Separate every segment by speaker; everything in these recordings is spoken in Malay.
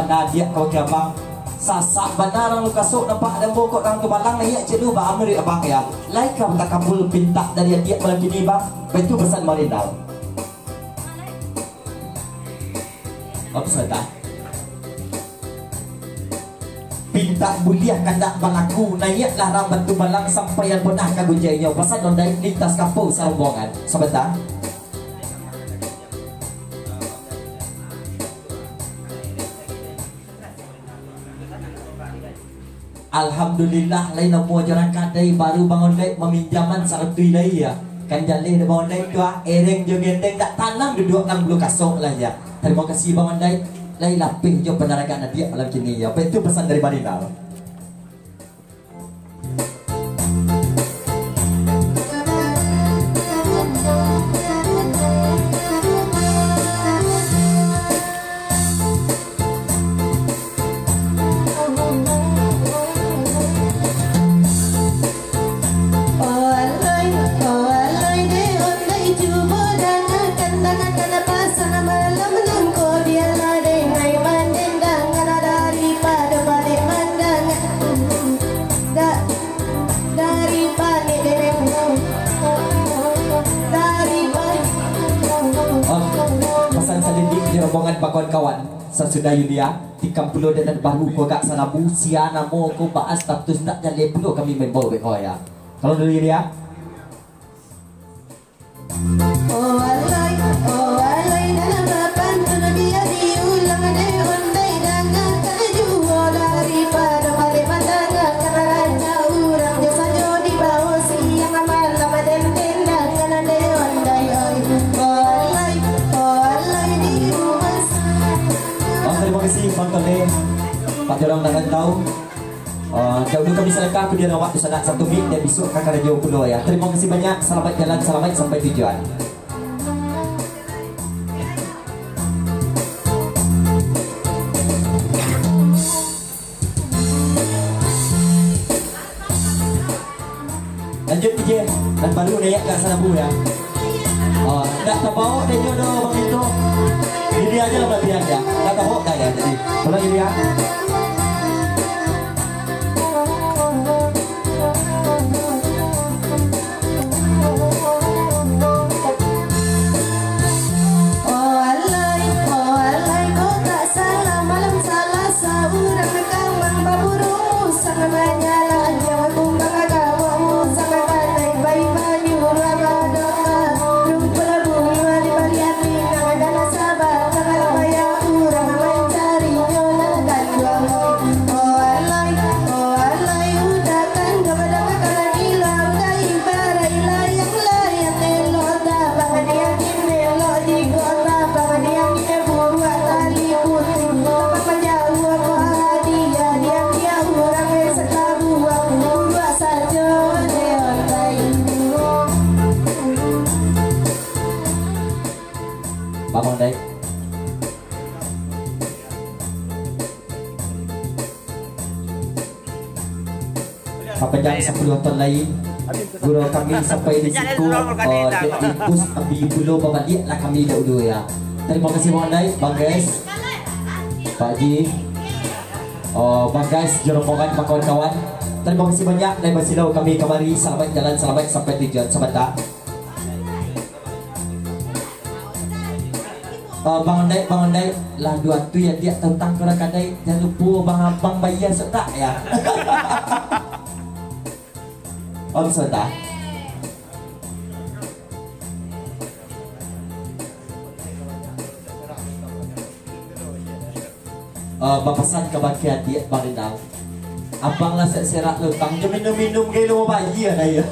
Speaker 1: bandar dia kau ke abang sasak bandar orang lu kasuk nampak ada bokok orang tu balang lah ya cik lu bang amri abang ya like kau tak kabul pinta dari dia malam kini bang betul pesan marindal apa sahaja pinta buliah kandak balaku naiklah rambat tu balang sampai yang pernah kagujainya pasal nondai lintas kampung sarombongan sebentar. Alhamdulillah lain nama masyarakat dari baru bangun dek meminjaman sartui lagi ya kan jalih de bangun dek tu ereng jo genteng tak tanam duduk nang bulu kasok lah ya. Terima kasih bangun dek lain lapih jo penerangan dia malam kini ya. Apa itu pesan dari Marindal? Rombongan kawan-kawan sesudah Yulia 30 dan baru ko kak sanabu sia namo ko baas status tak jale pulo kami member be ya. Kalau dulu Yulia
Speaker 2: dalam papan dia diulang deh ondai dangan kaju daripada balik pandangan karena orang jasa jo di bawah siang amal lama den dangan ade ondai
Speaker 1: terima kasih Bang Tole Pak Jorang dan tahu jauh kami selengkap aku dia nak waktu sana 1 minit dan besok kakak radio pulau ya. Terima kasih banyak, selamat jalan, selamat sampai tujuan. Lanjut DJ dan baru naik ke sana bu ya. Tak terbawa dan jodoh bang itu. Ini aja lah bagian ya. Tak terbawa dah ya jadi. Ulang ini ya. Bangun dek. Sampai jam 10 tahun lain guru kami sampai di situ impus ambil bulu babalik lah kami dulu ya. Terima kasih banyak dek Bang guys Pak Ji Bang guys rombongan kawan-kawan. Terima kasih banyak dan bersilau kami kembali. Selamat jalan, selamat sampai tujuan sebentar. Bangun dek lah dua tu ya dia tentang kerakan dek jangan lupa bang abang bayar setak ya. Om sebentar. Bapasan kebahagiaan dia bang Rindal. Abang lah serak lutang je minum-minum ke lu bayar dah ya.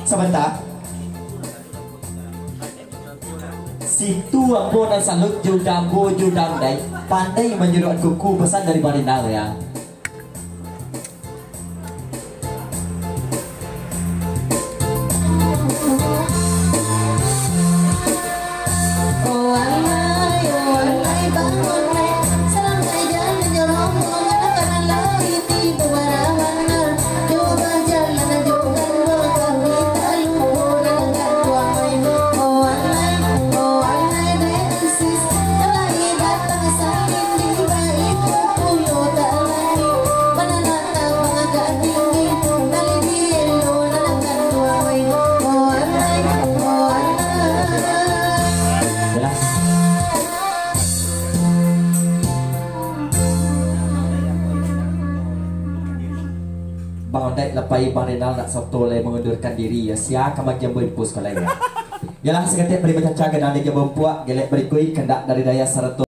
Speaker 1: Sebentar. Situ ambo dan salut judambo judandai pandai menyuruh kuku pesan dari Marindal ya.
Speaker 2: Bye.
Speaker 1: ondai lepai Bang Renal nak soto lai mengundurkan diri ya sia kamak yang berpus kalau ya. Yalah seketik beri macam caga dan dia berpuak gelek berikui kendak dari daya 100